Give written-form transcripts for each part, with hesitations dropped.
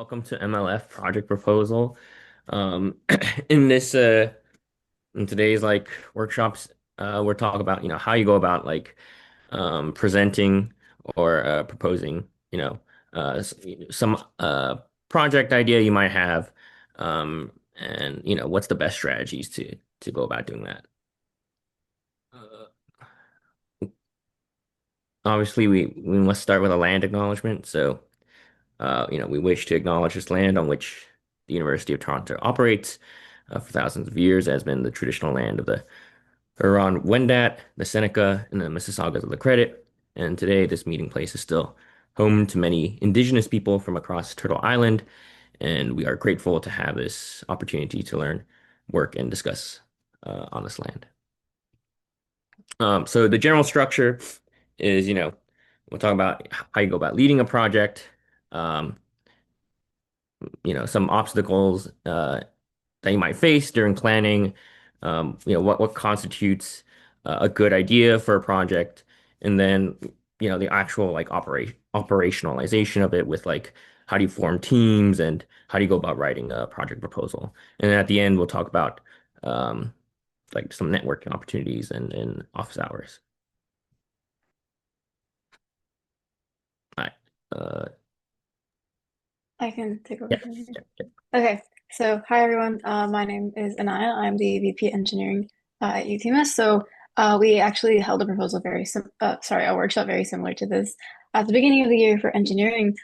Welcome to MLF Project Proposal. Um, in this in today's workshops, we're talking about how you go about presenting or proposing some project idea you might have, and what's the best strategies to go about doing that. Uh, Obviously, we must start with a land acknowledgement. So. We wish to acknowledge this land on which the University of Toronto operates for thousands of years has been the traditional land of the Huron-Wendat, the Seneca, and the Mississaugas of the Credit. And today, this meeting place is still home to many Indigenous people from across Turtle Island, and we are grateful to have this opportunity to learn, work, and discuss on this land. So the general structure is, we'll talk about how you go about leading a project. Um, some obstacles that you might face during planning, what constitutes a good idea for a project, and then, the actual operationalization of it with how do you form teams and how do you go about writing a project proposal. And then at the end, we'll talk about um, some networking opportunities and office hours. All right. Uh, I can take over yeah. from here. Yeah. Yeah. Okay, so hi everyone. My name is Anaya. I'm the VP Engineering at UTMIST. We actually held a proposal a workshop very similar to this at the beginning of the year for engineering,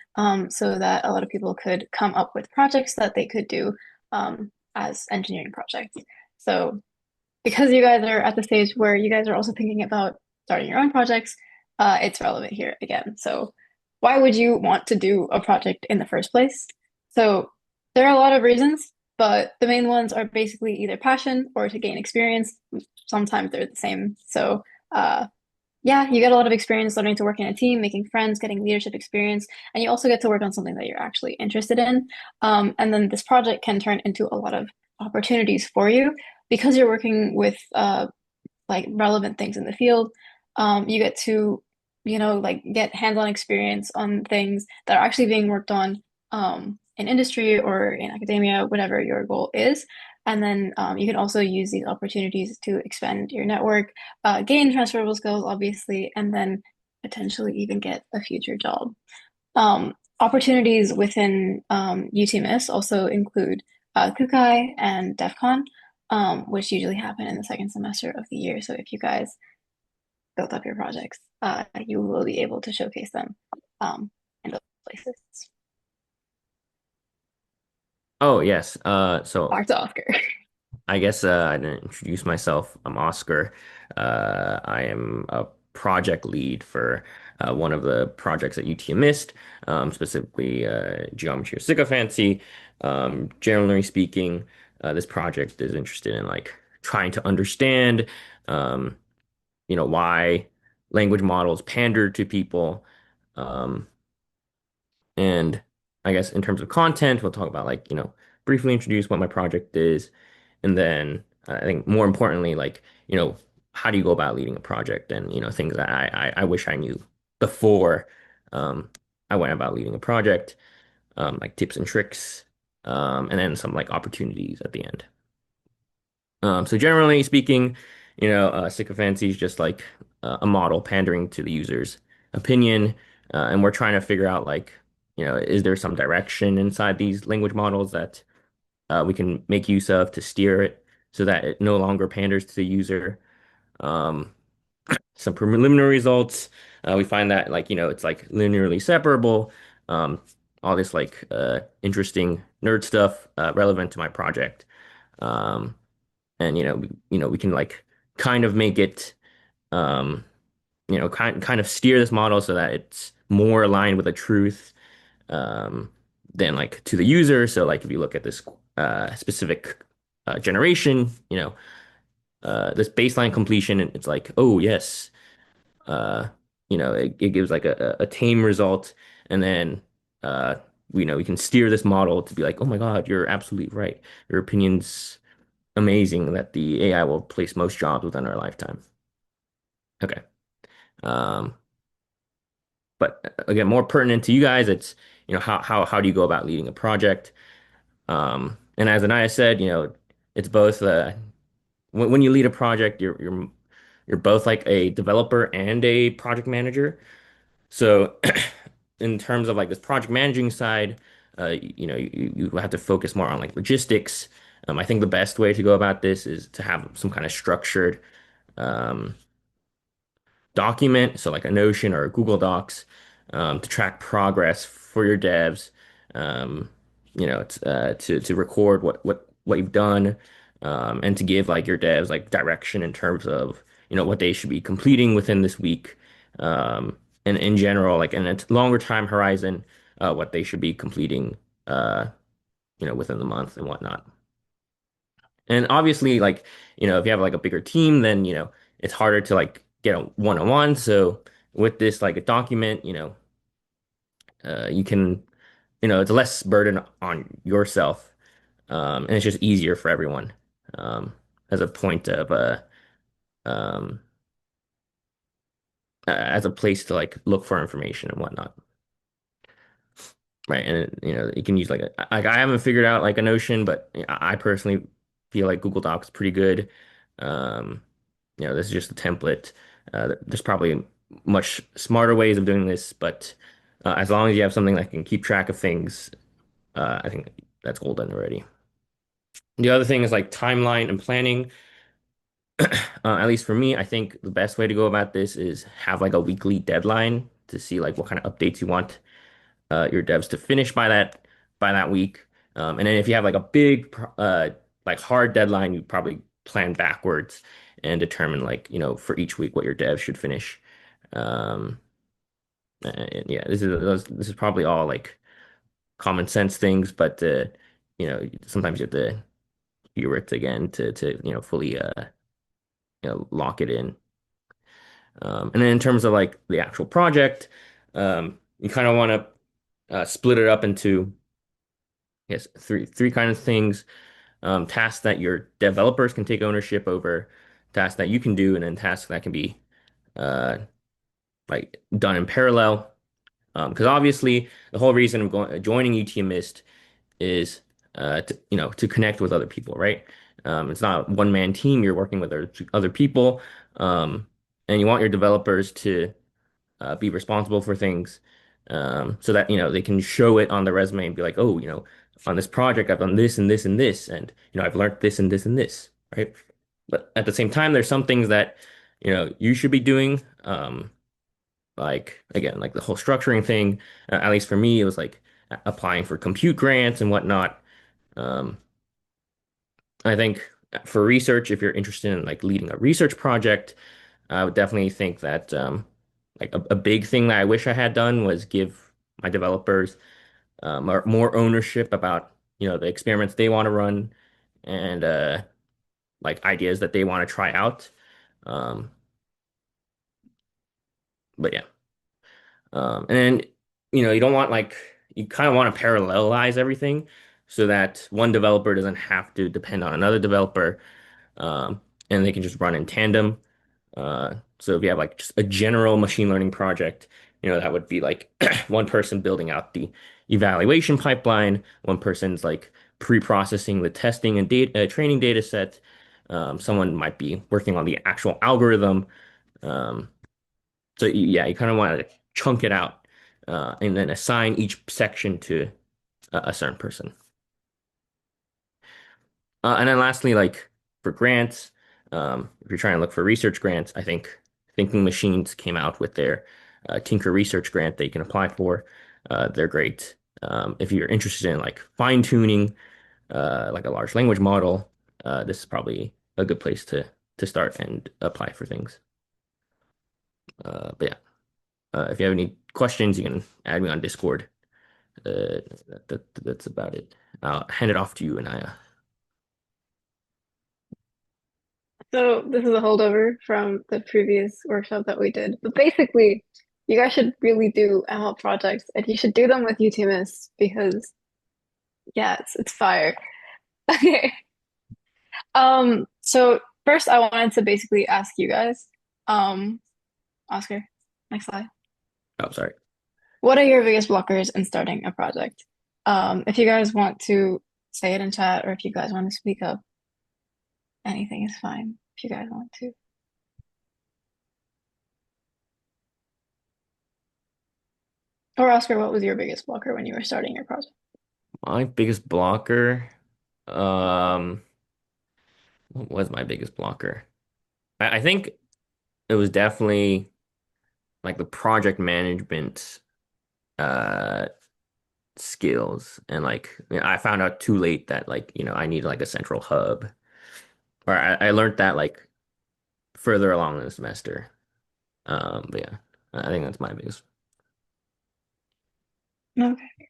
so that a lot of people could come up with projects that they could do as engineering projects. So because you guys are at the stage where you guys are also thinking about starting your own projects, it's relevant here again. So, why would you want to do a project in the first place? So, there are a lot of reasons, but the main ones are basically either passion or to gain experience. Sometimes they're the same. Yeah, you get a lot of experience learning to work in a team, making friends, getting leadership experience, and you also get to work on something that you're actually interested in. And then this project can turn into a lot of opportunities for you because you're working with relevant things in the field. You get to, get hands-on experience on things that are actually being worked on in industry or in academia, whatever your goal is. And then you can also use these opportunities to expand your network, gain transferable skills, obviously, and then potentially even get a future job. Opportunities within UTMIS also include Kukai and DEF CON, which usually happen in the second semester of the year. So if you guys built up your projects, you will be able to showcase them in those places. Oh, yes. So Back to Oscar. I guess I didn't introduce myself. I'm Oscar. I am a project lead for one of the projects at UTMIST, specifically geometry of sycophancy. Generally speaking, this project is interested in trying to understand, um, why language models pander to people. Um, and I guess in terms of content, we'll talk about briefly introduce what my project is. And then I think more importantly, how do you go about leading a project and, things that I wish I knew before um, I went about leading a project, like tips and tricks, and then some opportunities at the end. So generally speaking, sycophancy is just a model pandering to the user's opinion, and we're trying to figure out is there some direction inside these language models that we can make use of to steer it so that it no longer panders to the user. Um, some preliminary results, we find that it's linearly separable. Um, all this interesting nerd stuff relevant to my project. Um, and we can kind of make it um kind of steer this model so that it's more aligned with the truth um than to the user. So if you look at this specific generation, this baseline completion, it's oh yes, uh it gives a tame result, and then uh we can steer this model to be oh my God, you're absolutely right, your opinion's amazing, that the AI will place most jobs within our lifetime. Okay. Um, but again, more pertinent to you guys, it's how do you go about leading a project? And as Anaya said, it's both when you lead a project, you're both like a developer and a project manager. So in terms of like this project managing side, you have to focus more on like logistics. I think the best way to go about this is to have some kind of structured um, document, so like a Notion or a Google Docs, to track progress for your devs. Um, to record what you've done, and to give like your devs like direction in terms of what they should be completing within this week, and in general, like in a longer time horizon, what they should be completing, within the month and whatnot. And obviously, like, if you have like a bigger team, then, it's harder to like get a one-on-one. So with this, like a document, you can, it's less burden on yourself. And it's just easier for everyone, as a point of, um, as a place to like look for information and whatnot. Right. And, you can use like I haven't figured out like a Notion, but I personally feel like Google Docs is pretty good. Um, this is just a template. There's probably much smarter ways of doing this, but as long as you have something that can keep track of things, I think that's golden already. The other thing is like timeline and planning. At least for me, I think the best way to go about this is have like a weekly deadline to see like what kind of updates you want your devs to finish by that week. And then if you have like a big like hard deadline, you probably plan backwards and determine like, for each week what your devs should finish. Um, and yeah, this is probably all like common sense things, but sometimes you have to hear it again to fully lock it in. And then in terms of like the actual project, you kind of want to split it up into, yes, three kind of things. Tasks that your developers can take ownership over, tasks that you can do, and then tasks that can be uh, like done in parallel. Because obviously the whole reason of joining UTMIST is to connect with other people, right? It's not a one-man team. You're working with other people, um, and you want your developers to be responsible for things, so that they can show it on the resume and be like, oh, on this project I've done this and this and this, and I've learned this and this and this, right? But at the same time, there's some things that you should be doing, like again, like the whole structuring thing. At least for me, it was like applying for compute grants and whatnot. Um, I think for research, if you're interested in like leading a research project, I would definitely think that like a big thing that I wish I had done was give my developers more ownership about the experiments they want to run, and like ideas that they want to try out. Um, but yeah, and then you don't want like you kind of want to parallelize everything so that one developer doesn't have to depend on another developer, and they can just run in tandem. So if you have like just a general machine learning project, that would be like one person building out the evaluation pipeline, one person's like pre-processing the testing and data training data set. Someone might be working on the actual algorithm. Um, so yeah, you kind of want to chunk it out, and then assign each section to a certain person. And then lastly, like for grants, if you're trying to look for research grants, I think Thinking Machines came out with their Tinker Research Grant that you can apply for. They're great. If you're interested in like fine tuning, like a large language model, this is probably a good place to start and apply for things. But yeah, if you have any questions, you can add me on Discord. That's about it. I'll hand it off to you, Anaya. So this is a holdover from the previous workshop that we did. But basically, you guys should really do ML projects and you should do them with UTMIS because yeah, it's fire. Okay. So first I wanted to basically ask you guys, Oscar, next slide. Oh, sorry. what are your biggest blockers in starting a project? If you guys want to say it in chat or if you guys want to speak up, anything is fine if you guys want to. Or Oscar, what was your biggest blocker when you were starting your project? My biggest blocker, um, what was my biggest blocker? I think it was definitely like the project management uh skills and I found out too late that I need like a central hub. Or I learned that like further along in the semester. But yeah, I think that's my biggest. Okay.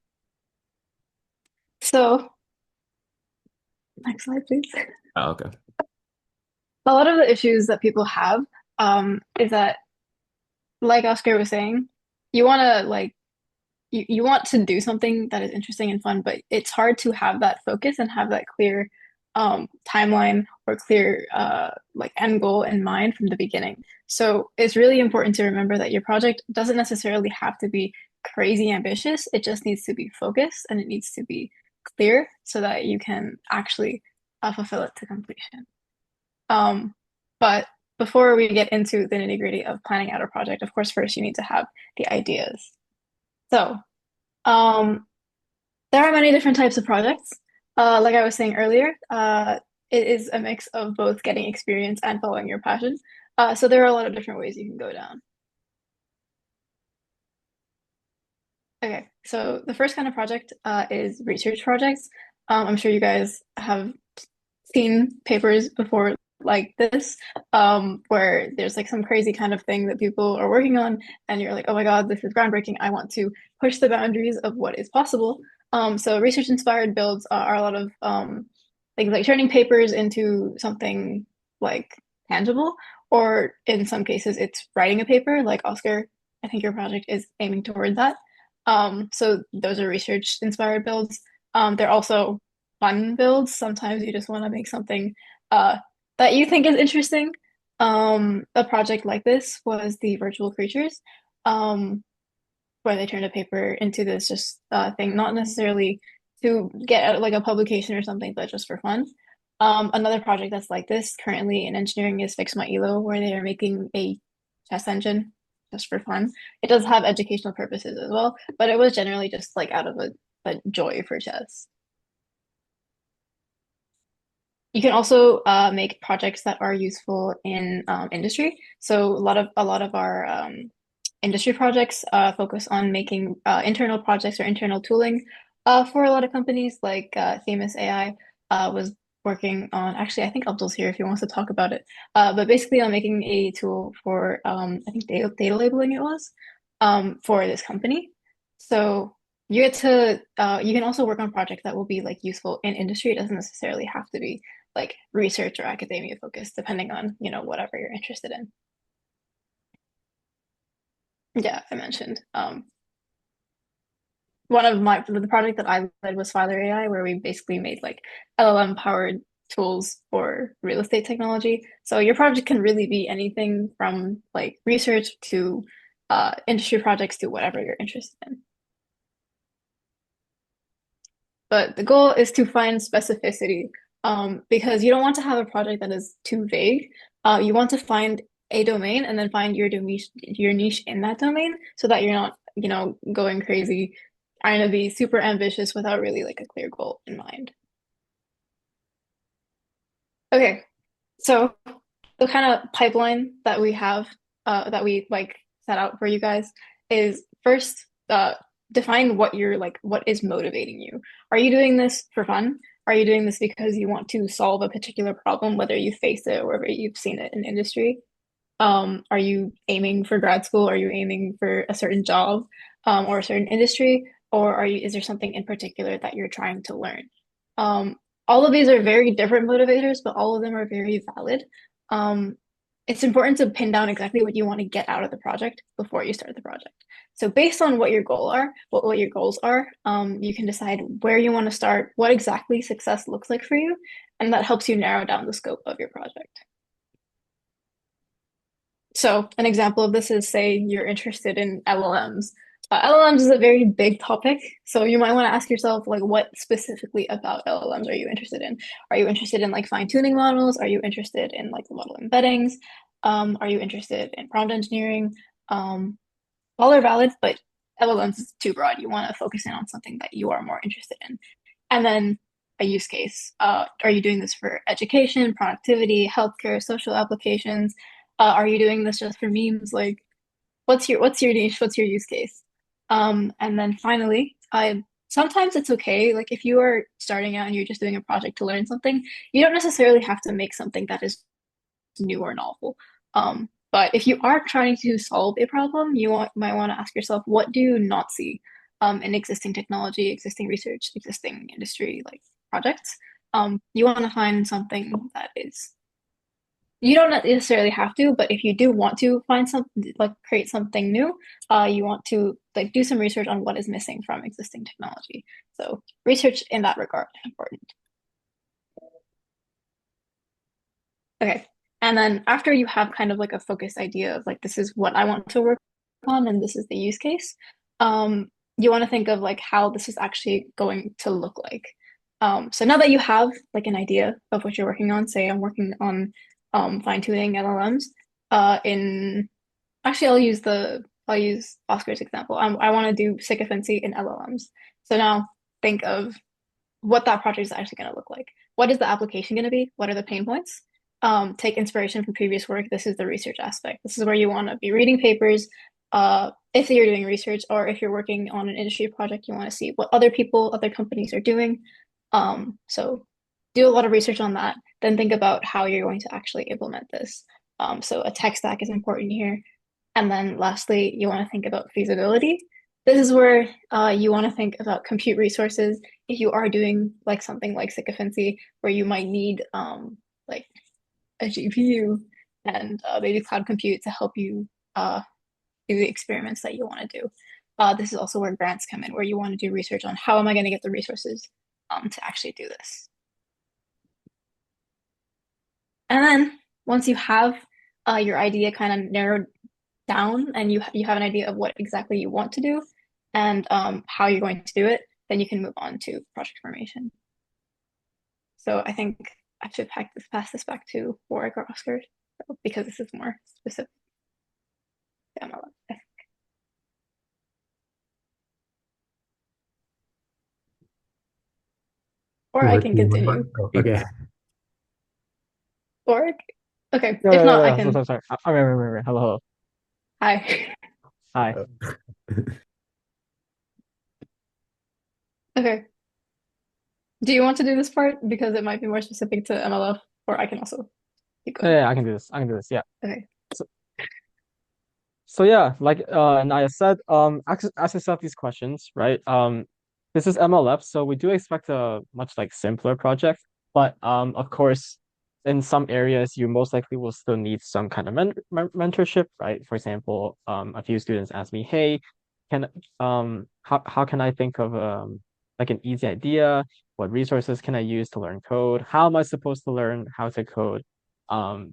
So, next slide, please. Oh, okay. A lot of the issues that people have is that, like Oscar was saying, you want to you want to do something that is interesting and fun, but it's hard to have that focus and have that clear timeline or clear like end goal in mind from the beginning. So it's really important to remember that your project doesn't necessarily have to be crazy ambitious. It just needs to be focused and it needs to be clear so that you can actually fulfill it to completion. Um, but before we get into the nitty-gritty of planning out a project, of course, first you need to have the ideas. So, um, there are many different types of projects. Like I was saying earlier, it is a mix of both getting experience and following your passion. So there are a lot of different ways you can go down. Okay, so the first kind of project is research projects. I'm sure you guys have seen papers before like this, where there's like some crazy kind of thing that people are working on, and you're like, oh my God, this is groundbreaking. I want to push the boundaries of what is possible. So research inspired builds are a lot of things like turning papers into something like tangible, or in some cases, it's writing a paper, like Oscar. I think your project is aiming toward that. So those are research inspired builds. They're also fun builds. Sometimes you just want to make something uh, that you think is interesting. A project like this was the virtual creatures, um, where they turned a paper into this just thing, not necessarily to get like a publication or something, but just for fun. Another project that's like this currently in engineering is Fix My Elo, where they are making a chess engine just for fun. It does have educational purposes as well, but it was generally just like out of a joy for chess. You can also make projects that are useful in industry. So a lot of our industry projects focus on making internal projects or internal tooling for a lot of companies. Like Themis AI was working on. Actually, I think Abdul's here if he wants to talk about it. But basically, on making a tool for I think data labeling it was for this company. So you get to you can also work on projects that will be like useful in industry. It doesn't necessarily have to be like research or academia focused, depending on, whatever you're interested in. Yeah, I mentioned. One of the project that I led was Filer AI, where we basically made like LLM powered tools for real estate technology. So your project can really be anything from like research to industry projects to whatever you're interested in. But the goal is to find specificity because you don't want to have a project that is too vague. You want to find a domain and then find your niche in that domain so that you're not, going crazy, trying to be super ambitious without really like a clear goal in mind. Okay, so the kind of pipeline that we have that we like set out for you guys is first define what is motivating you. Are you doing this for fun? Are you doing this because you want to solve a particular problem, whether you face it or whether you've seen it in industry? Are you aiming for grad school? Are you aiming for a certain job or a certain industry? Or is there something in particular that you're trying to learn? Um, all of these are very different motivators, but all of them are very valid. Um, it's important to pin down exactly what you want to get out of the project before you start the project. So based on what your goals are, you can decide where you want to start, what exactly success looks like for you, and that helps you narrow down the scope of your project. So an example of this is say you're interested in LLMs. LLMs is a very big topic, so you might want to ask yourself, like, what specifically about LLMs are you interested in? Are you interested in like fine-tuning models? Are you interested in like the model embeddings? Are you interested in prompt engineering? All are valid, but LLMs is too broad. You want to focus in on something that you are more interested in. And then a use case. Are you doing this for education, productivity, healthcare, social applications? Are you doing this just for memes? Like, what's your niche? What's your use case? And then finally, I sometimes it's okay. Like if you are starting out and you're just doing a project to learn something, you don't necessarily have to make something that is new or novel. But if you are trying to solve a problem, might want to ask yourself, what do you not see in existing technology, existing research, existing industry like projects? You want to find something that is you don't necessarily have to, but if you do want to find something like create something new, you want to like do some research on what is missing from existing technology. So research in that regard is important. Okay. And then after you have kind of like a focused idea of like this is what I want to work on and this is the use case, you want to think of like how this is actually going to look like. So now that you have like an idea of what you're working on, say I'm working on fine-tuning LLMs, in actually I'll use Oscar's example. I want to do sycophancy in LLMs. So now think of what that project is actually going to look like. What is the application going to be? What are the pain points? Take inspiration from previous work. This is the research aspect. This is where you want to be reading papers. If you're doing research or if you're working on an industry project, you want to see what other people, other companies are doing. So do a lot of research on that. Then think about how you're going to actually implement this. So a tech stack is important here. And then lastly, you want to think about feasibility. This is where you want to think about compute resources. If you are doing like something like sycophancy, where you might need like a GPU and maybe cloud compute to help you do the experiments that you want to do. This is also where grants come in, where you want to do research on how am I going to get the resources to actually do this. And then once you have your idea kind of narrowed down and you have an idea of what exactly you want to do and how you're going to do it, then you can move on to project formation. So I think I should pass this back to Warwick or Oscar because this is more specific to MLM. Or I What can do you want? continue. Oh, okay. Warwick? Okay, Yeah, if yeah, not, I yeah. So can. sorry. I remember. Hello, hello. Hi. Hi. Okay. Do you want to do this part? Because it might be more specific to MLF, or I can also keep Yeah, going. yeah, I can do this. I can do this. Yeah. Okay. So, so yeah, like Naya said, ask yourself these questions, right? This is MLF, so we do expect a much like simpler project, but of course, in some areas you most likely will still need some kind of mentorship, right? For example, a few students ask me, "Hey, can how can I think of like an easy idea? What resources can I use to learn code? How am I supposed to learn how to code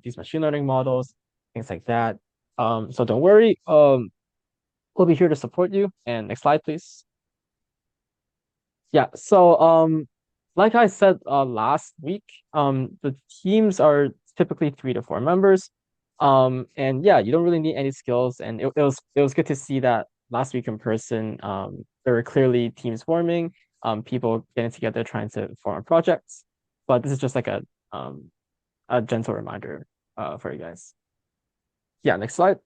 these machine learning models, things like that." So don't worry. We'll be here to support you. And next slide, please. Yeah. So like I said last week, the teams are typically 3 to 4 members. And yeah, you don't really need any skills. And it was good to see that last week in person. There were clearly teams forming, people getting together trying to form projects. But this is just like a gentle reminder for you guys. Yeah, next slide.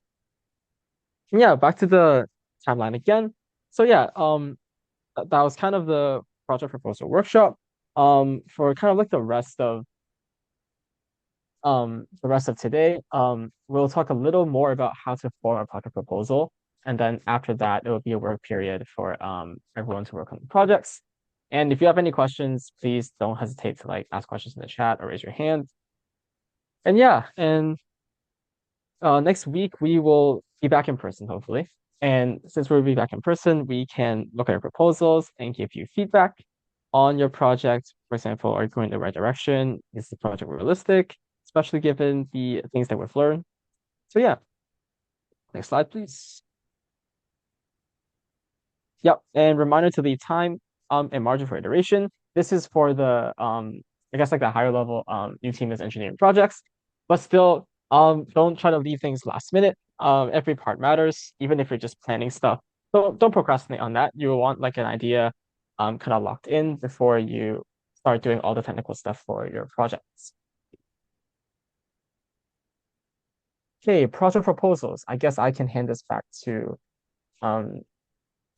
Yeah, back to the timeline again. So yeah, that was kind of the project proposal workshop. For kind of like the rest of today, we'll talk a little more about how to form a project proposal, and then after that, it will be a work period for everyone to work on the projects. And if you have any questions, please don't hesitate to like ask questions in the chat or raise your hand. And yeah, and next week we will be back in person, hopefully. And since we'll be back in person, we can look at your proposals and give you feedback on your project. For example, are you going in the right direction? Is the project realistic, especially given the things that we've learned? So yeah, next slide, please. Yep, and reminder to leave time and margin for iteration. This is for the I guess like the higher level UTMIS engineering projects, but still don't try to leave things last minute. Every part matters, even if you're just planning stuff. So don't procrastinate on that. You will want like an idea kind of locked in before you start doing all the technical stuff for your projects. Okay, project proposals. I guess I can hand this back to um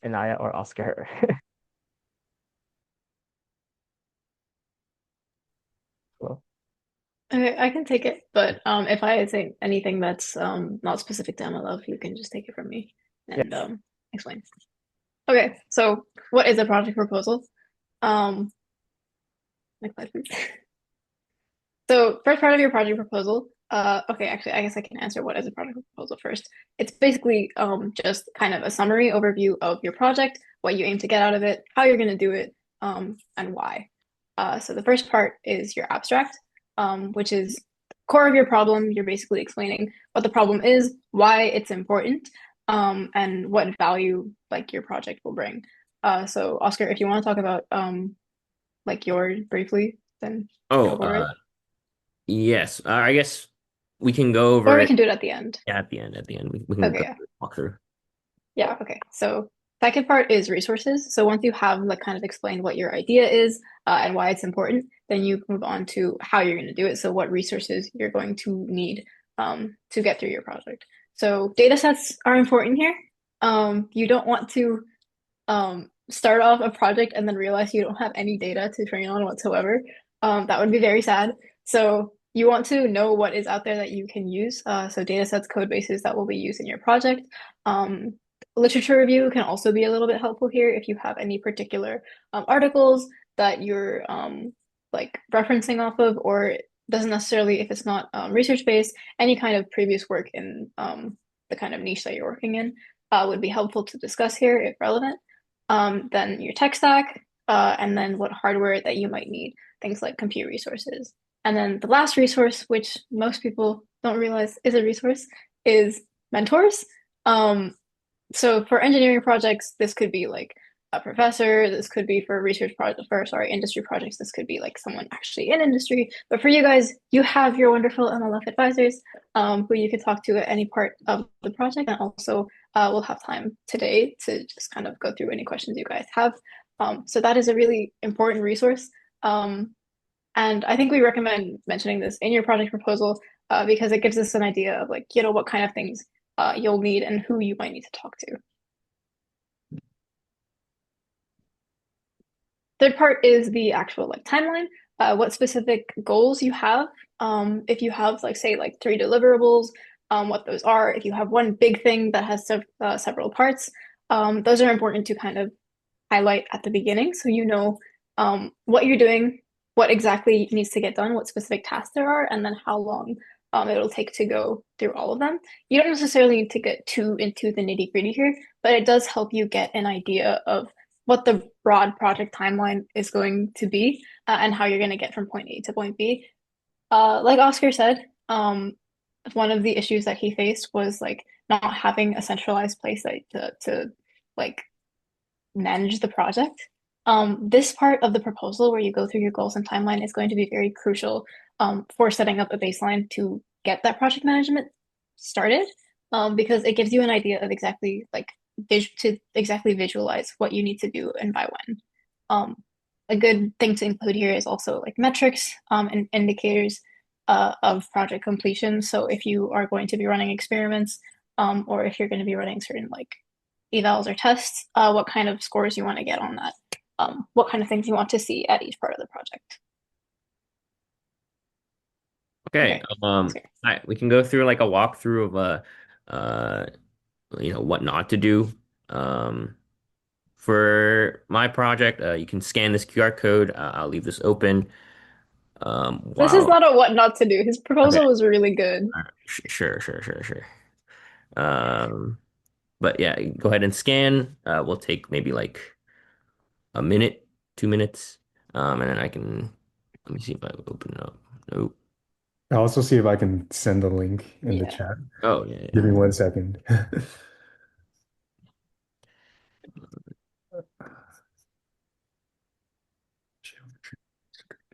Inaya or Oscar. Cool. Okay, I can take it, but if I say anything that's not specific to MLF, you can just take it from me and Yes. explain. Okay, so what is a project proposal? Um, next slide, please. So first part of your project proposal, okay, actually, I guess I can answer what is a project proposal first. It's basically just kind of a summary overview of your project, what you aim to get out of it, how you're going to do it, and why. So the first part is your abstract, which is core of your problem. You're basically explaining what the problem is, why it's important, and what value like your project will bring. So Oscar, if you want to talk about like yours briefly, then Oh, go for it. yes. I guess we can go Or over we it can do it at the end. at the end. At the end, we can Okay, go yeah. walk through. Yeah, okay. So second part is resources. So once you have like kind of explained what your idea is and why it's important, then you move on to how you're going to do it. So what resources you're going to need to get through your project. So data sets are important here. You don't want to start off a project and then realize you don't have any data to train on whatsoever. That would be very sad. So you want to know what is out there that you can use. So data sets, code bases that will be used in your project. Um, Literature review can also be a little bit helpful here if you have any particular articles that you're like referencing off of, or doesn't necessarily, if it's not research based, any kind of previous work in the kind of niche that you're working in would be helpful to discuss here if relevant. Then your tech stack, and then what hardware that you might need, things like compute resources. And then the last resource, which most people don't realize is a resource, is mentors. Um, so for engineering projects, this could be like a professor, this could be for research project for sorry, industry projects, this could be like someone actually in industry. But for you guys, you have your wonderful MLF advisors who you can talk to at any part of the project. And also we'll have time today to just kind of go through any questions you guys have. So that is a really important resource. And I think we recommend mentioning this in your project proposal because it gives us an idea of like, what kind of things you'll need and who you might need to talk to. Third part is the actual like timeline, what specific goals you have. If you have like say like three deliverables, what those are. If you have one big thing that has several parts, those are important to kind of highlight at the beginning so you know what you're doing, what exactly needs to get done, what specific tasks there are, and then how long it'll take to go through all of them. You don't necessarily need to get too into the nitty gritty here, but it does help you get an idea of what the broad project timeline is going to be and how you're going to get from point A to point B. Like Oscar said, one of the issues that he faced was like not having a centralized place to like manage the project. This part of the proposal where you go through your goals and timeline is going to be very crucial for setting up a baseline to get that project management started because it gives you an idea of exactly like to exactly visualize what you need to do and by when. A good thing to include here is also like metrics and indicators of project completion. So if you are going to be running experiments or if you're going to be running certain like evals or tests, what kind of scores you want to get on that, what kind of things you want to see at each part of the project. Okay. Okay. We can go through like a walkthrough of uh, what not to do. Um, for my project, you can scan this QR code. I'll leave this open. This is While not a what not to do. His Okay, proposal was really good. sure. Um, but yeah, go ahead and scan. We'll take maybe like a minute, 2 minutes, and then I can let me see if I open it up. Nope. I'll also see if I can send the link in the Yeah. chat. Oh yeah, Give yeah. me 1 second.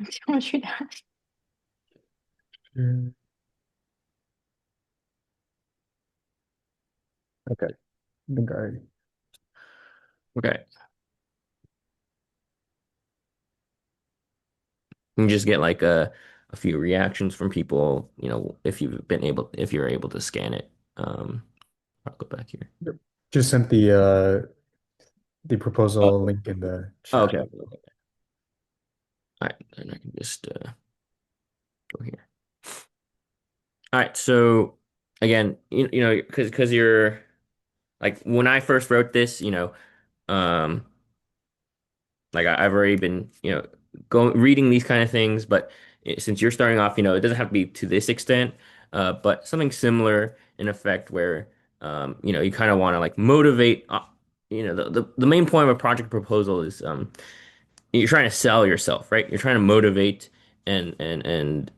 Geometry dash. Mm, okay, I think I Okay. You can just get like a few reactions from people, if you're able to scan it. I'll go back here. yep. Just sent the Oh, proposal link in the okay. chat. Okay. All right, and I can just go here. All right, so again, because you're like when I first wrote this, um, like I've already been, going reading these kind of things, but since you're starting off, it doesn't have to be to this extent, but something similar in effect where, you kind of want to like motivate. The main point of a project proposal is you're trying to sell yourself, right? You're trying to motivate and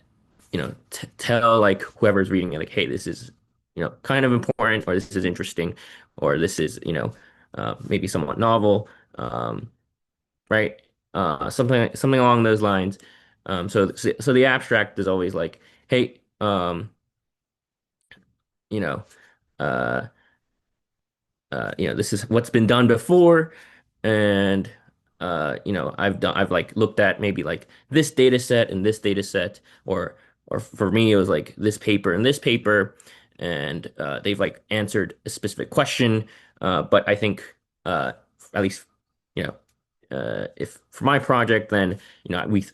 t tell like whoever's reading it, like, hey, this is, kind of important, or this is interesting, or this is, maybe somewhat novel, right? Something along those lines. So the abstract is always like, hey, you know, uh, this is what's been done before, and I've like looked at maybe like this data set and this data set, or for me it was like this paper and this paper, and they've like answered a specific question, but I think uh, at least you know if for my project, then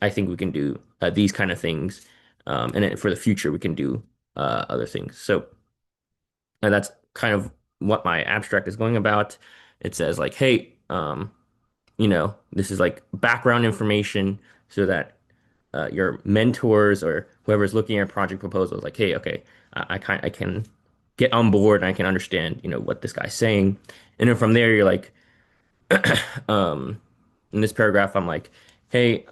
I think we can do these kind of things, and then for the future we can do other things. So. And that's kind of what my abstract is going about. It says like, hey, this is like background information so that your mentors or whoever's looking at project proposals, like, hey, okay, I can get on board and I can understand, what this guy's saying. And then from there, you're like, um, in this paragraph, I'm like, hey,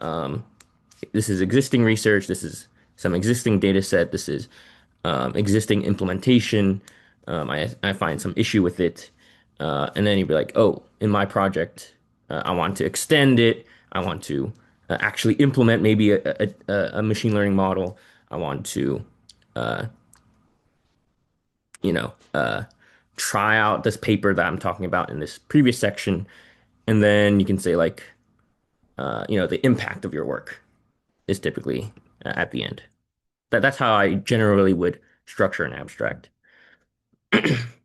this is existing research. This is some existing data set. This is existing implementation. I find some issue with it. And then you'd be like, oh, in my project, I want to extend it. I want to actually implement maybe a machine learning model. I want to, uh, you know, uh, try out this paper that I'm talking about in this previous section. And then you can say like, the impact of your work is typically at the end. That's how I generally would structure an abstract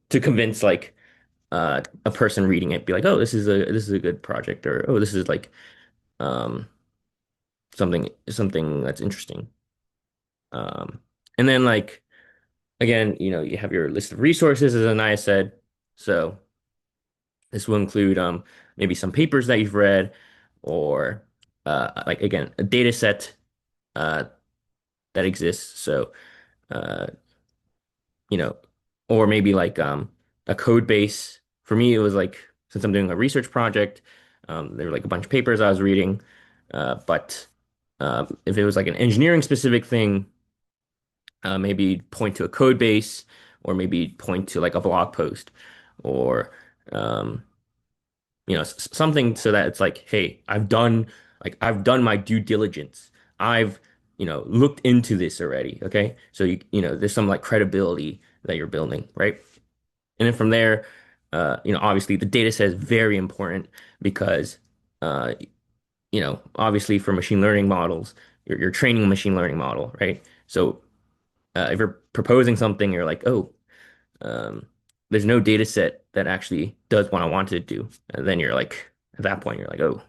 to convince like a person reading it, be like, oh, this is a good project, or oh, this is like um, something that's interesting. Um, and then like again, you have your list of resources, as Anaya said. So this will include maybe some papers that you've read, or like again a data set uh, that exists. So uh, you know, or maybe like a code base. For me, it was like since I'm doing a research project, there were like a bunch of papers I was reading. But if it was like an engineering specific thing, maybe point to a code base, or maybe point to like a blog post, or um, something so that it's like, hey, I've done my due diligence. I've looked into this already. Okay, so there's some like credibility that you're building, right? And then from there, obviously the data set is very important because, uh, obviously for machine learning models, you're training a machine learning model, right? So if you're proposing something, you're like, oh, um, there's no data set that actually does what I wanted to do. And then you're like, at that point, you're like, oh,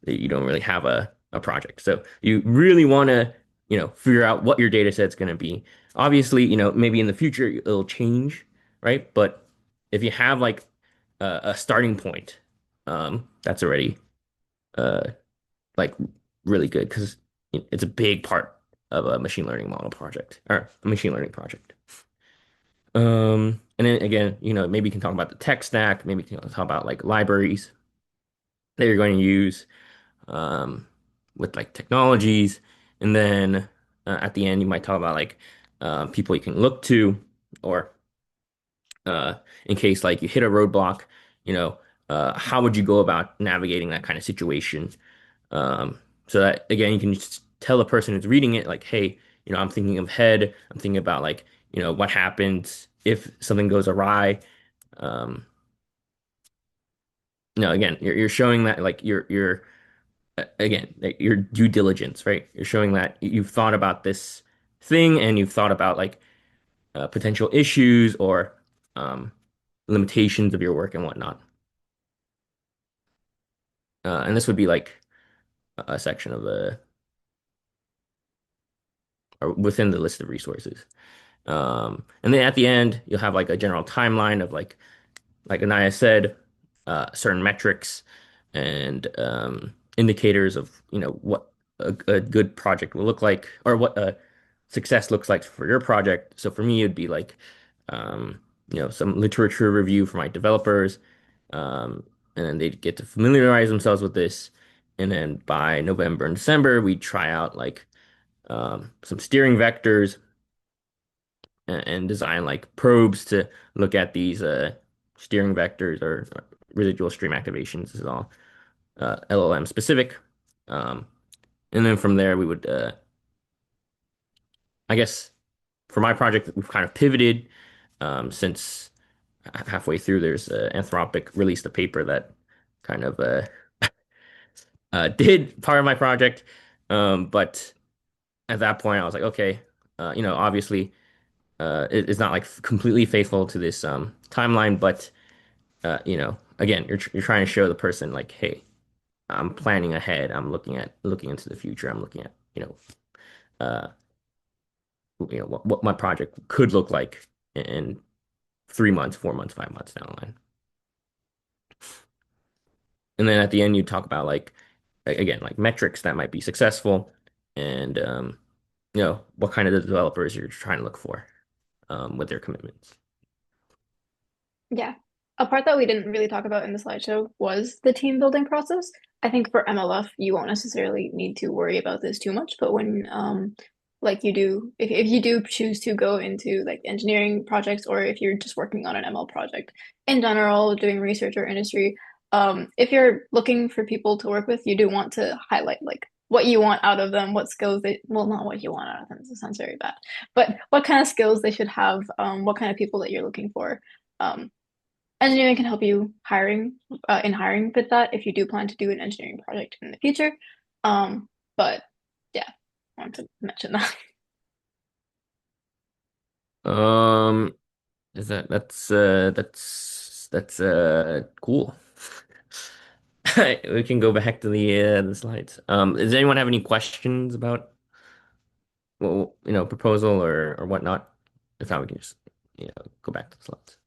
you don't really have a project. So you really want to, figure out what your data set's going to be. Obviously, maybe in the future it'll change, right? But if you have like a starting point, that's already uh, like really good because it's a big part of a machine learning model project or a machine learning project. And then again, maybe you can talk about the tech stack, maybe you can talk about like libraries that you're going to use um, with like technologies. And then at the end, you might talk about like people you can look to, or in case like you hit a roadblock, how would you go about navigating that kind of situation? So that again, you can just tell the person who's reading it like, hey, I'm thinking of head. I'm thinking about like, what happens if something goes awry. Um, again, you're showing that like you're again like, your due diligence, right? You're showing that you've thought about this thing and you've thought about like potential issues or um, limitations of your work and whatnot. And this would be like a section of the or within the list of resources. And then at the end, you'll have like a general timeline of like Anaya said, certain metrics and indicators of, what a good project will look like or what a success looks like for your project. So for me, it'd be like, some literature review for my developers, um, and then they'd get to familiarize themselves with this. And then by November and December, we try out like some steering vectors and design like probes to look at these steering vectors or residual stream activations. This is all LLM specific. Um, and then from there, we would, I guess, for my project, we've kind of pivoted since halfway through. There's Anthropic released a paper that kind of did part of my project, but at that point, I was like, okay, obviously, it's not like completely faithful to this timeline, but again, you're trying to show the person like, hey, I'm planning ahead. I'm looking into the future. I'm looking at uh, what my project could look like in 3 months, 4 months, 5 months down the line. And then at the end, you talk about like again like metrics that might be successful, and what kind of developers you're trying to look for with their commitments. Yeah. A part that we didn't really talk about in the slideshow was the team building process. I think for MLF, you won't necessarily need to worry about this too much, but when like you do, if you do choose to go into like engineering projects or if you're just working on an ML project in general, doing research or industry, if you're looking for people to work with, you do want to highlight like what you want out of them, what skills they, well, not what you want out of them, this sounds very bad, but what kind of skills they should have, what kind of people that you're looking for. Um, Engineering can help you in hiring with that if you do plan to do an engineering project in the future. But yeah, I want to mention that. Um, is that's cool. We can go back to the slides. Does anyone have any questions about well, proposal or whatnot? If not, we can just go back to the slides.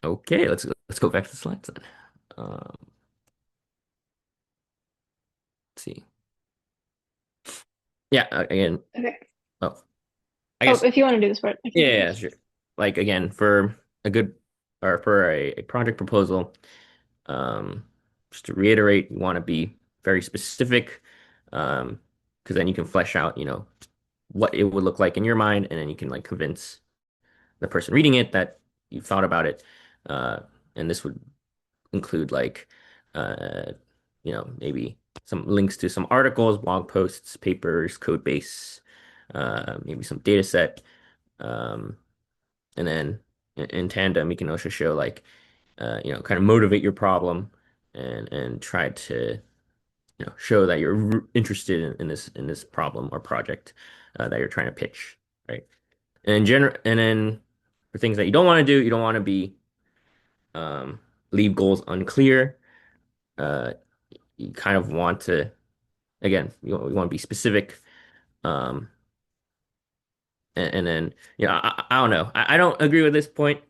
Okay, let's go back to the slides then. Let's see. Yeah, again. Okay. Oh, I Oh, guess. if you want to do this part, I can Yeah, do yeah, this. sure. Like again, for a good or for a project proposal, just to reiterate, you want to be very specific, because then you can flesh out, what it would look like in your mind, and then you can like convince the person reading it that you've thought about it. Uh, and this would include like, maybe some links to some articles, blog posts, papers, code base, maybe some data set. Um, and then in tandem, you can also show like, kind of motivate your problem and try to, show that you're interested in this problem or project that you're trying to pitch, right? And then for things that you don't want to do, you don't want to be leave goals unclear. Uh, you kind of want to, again, you want to be specific. Um, and then, I don't know. I don't agree with this point.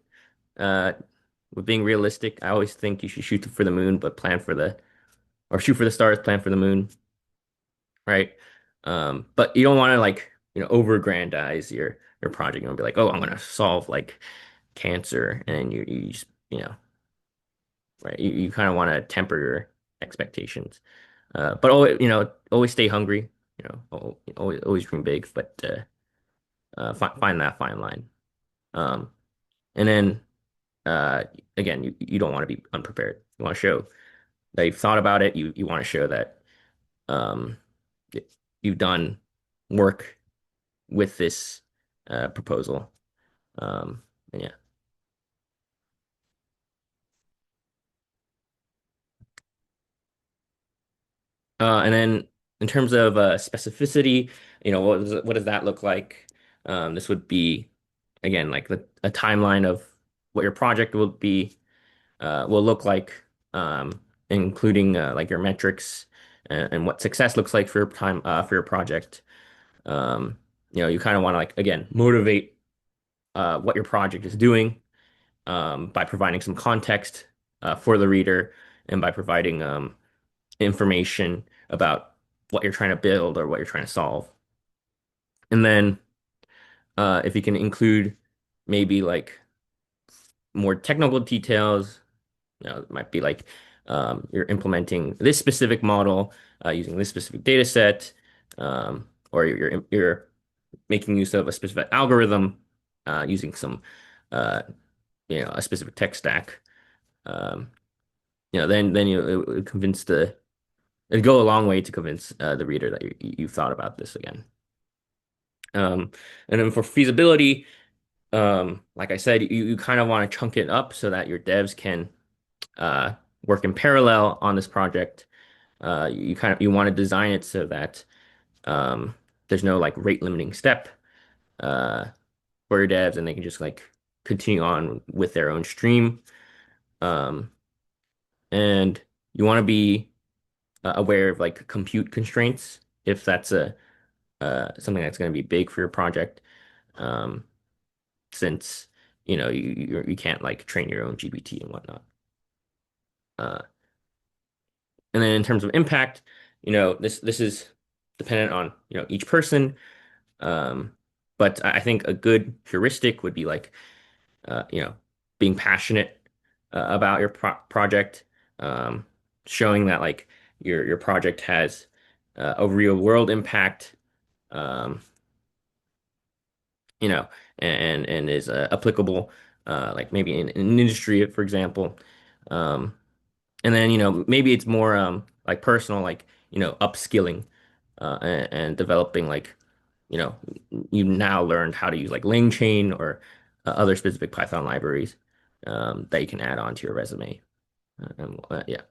Uh, with being realistic, I always think you should shoot for the moon, but or shoot for the stars, plan for the moon, right? But you don't want to like, over-aggrandize your project. You don't be like, oh, I'm gonna solve like cancer, and you just, right? You kind of want to temper your expectations. But always stay hungry. Always dream big, but find that fine line. Um, and then uh, again, you don't want to be unprepared. You want to show that you've thought about it. You want to show that um, you've done work with this proposal. And yeah. And then in terms of specificity, what does that look like? This would be again like a timeline of what your project will look like, including like your metrics and what success looks like for your time for your project. Um, you kind of want to like again motivate what your project is doing by providing some context for the reader and by providing information about what you're trying to build or what you're trying to solve. And then if you can include maybe like more technical details, it might be like you're implementing this specific model using this specific data set, or you're making use of a specific algorithm using some a specific tech stack. Um, then it would convince it'd go a long way to convince the reader that you've thought about this again. And then for feasibility, like I said, you kind of want to chunk it up so that your devs can uh, work in parallel on this project. You want to design it so that there's no like rate limiting step uh, for your devs, and they can just like continue on with their own stream. Um, and you want to be aware of like compute constraints if that's a something that's going to be big for your project, um, since you can't like train your own GPT and whatnot. Uh, and then in terms of impact, this is dependent on each person. Um, but I think a good heuristic would be like being passionate about your project, um, showing that like your project has a real world impact. Um, you know, and is applicable, like maybe in an industry, for example. Um, and then, maybe it's more like personal, like, upskilling and developing like, you know, you now learned how to use like LangChain or other specific Python libraries that you can add on to your resume. Yeah.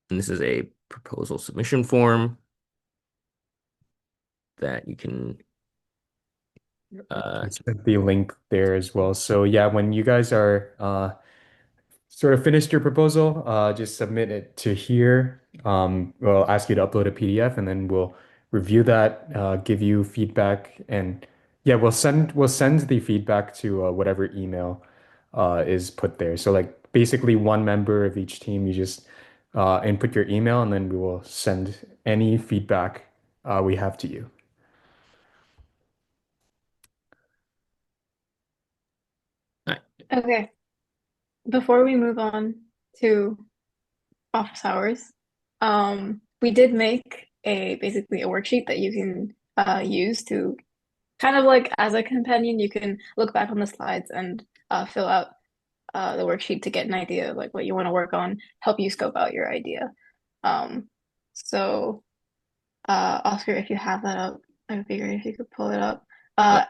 And this is a proposal submission form that you can I sent the link there as well. So yeah, when you guys are sort of finished your proposal, just submit it to here. We'll ask you to upload a PDF and then we'll review that, give you feedback, and yeah, we'll send the feedback to whatever email is put there. So like basically one member of each team, you just input your email and then we will send any feedback we have to you. Okay, before we move on to office hours, we did make basically a worksheet that you can use to kind of like as a companion. You can look back on the slides and fill out the worksheet to get an idea of like what you want to work on, help you scope out your idea. Um, so Oscar, if you have that up, it would be great if you could pull it up. uh,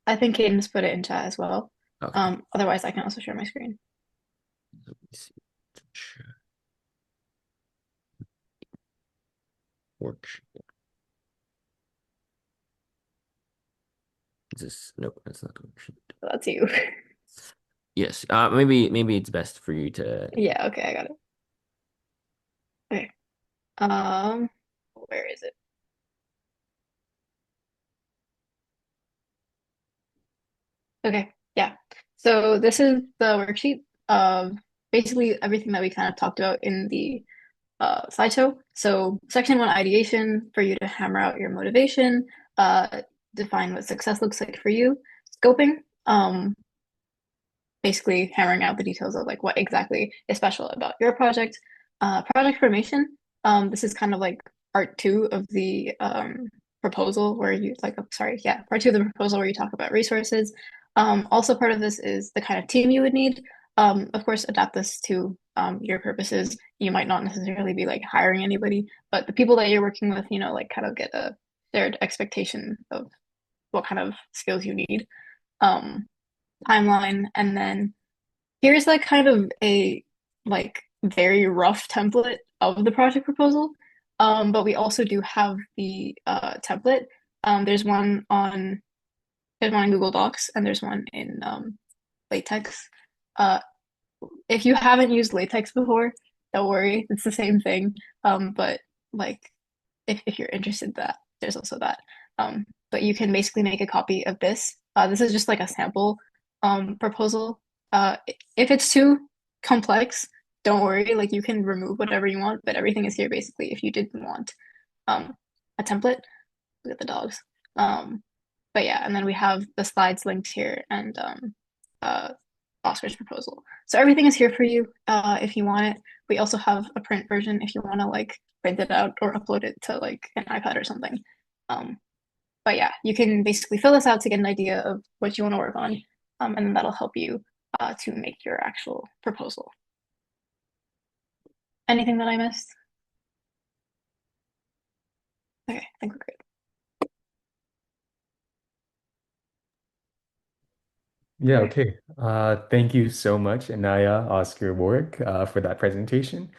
I think Caden's put it in chat as well. okay. Otherwise I can also share my screen. Let me see. Worksheet. Is this nope, that's not the worksheet. So that's you. Yes. Maybe it's best for you to. Yeah, okay, I got it. Okay. Where is it? Okay, yeah. So this is the worksheet of basically everything that we kind of talked about in the slideshow. So section one, ideation, for you to hammer out your motivation, define what success looks like for you. Scoping, basically hammering out the details of like what exactly is special about your project. Project formation, this is kind of like part two of the proposal where you like, oh, sorry, yeah, part two of the proposal where you talk about resources. Also part of this is the kind of team you would need. Of course, adapt this to your purposes. You might not necessarily be like hiring anybody, but the people that you're working with, like kind of get a shared expectation of what kind of skills you need. Um, Timeline, and then here's like kind of a like very rough template of the project proposal. But we also do have the template. There's one in Google Docs and there's one in LaTeX. Uh, if you haven't used LaTeX before, don't worry, it's the same thing. But like if you're interested in that, there's also that. But you can basically make a copy of this. This is just like a sample proposal. If it's too complex, don't worry, like you can remove whatever you want, but everything is here basically if you didn't want um a template. Look at the dogs. But yeah, and then we have the slides linked here and uh Oscar's proposal. So everything is here for you if you want it. We also have a print version if you want to like print it out or upload it to like an iPad or something. Um, but yeah, you can basically fill this out to get an idea of what you want to work on, and then that'll help you to make your actual proposal. Anything that I missed? Okay, I think we're great. Yeah, okay. Thank you so much, Anaya, Oscar, Warwick, for that presentation.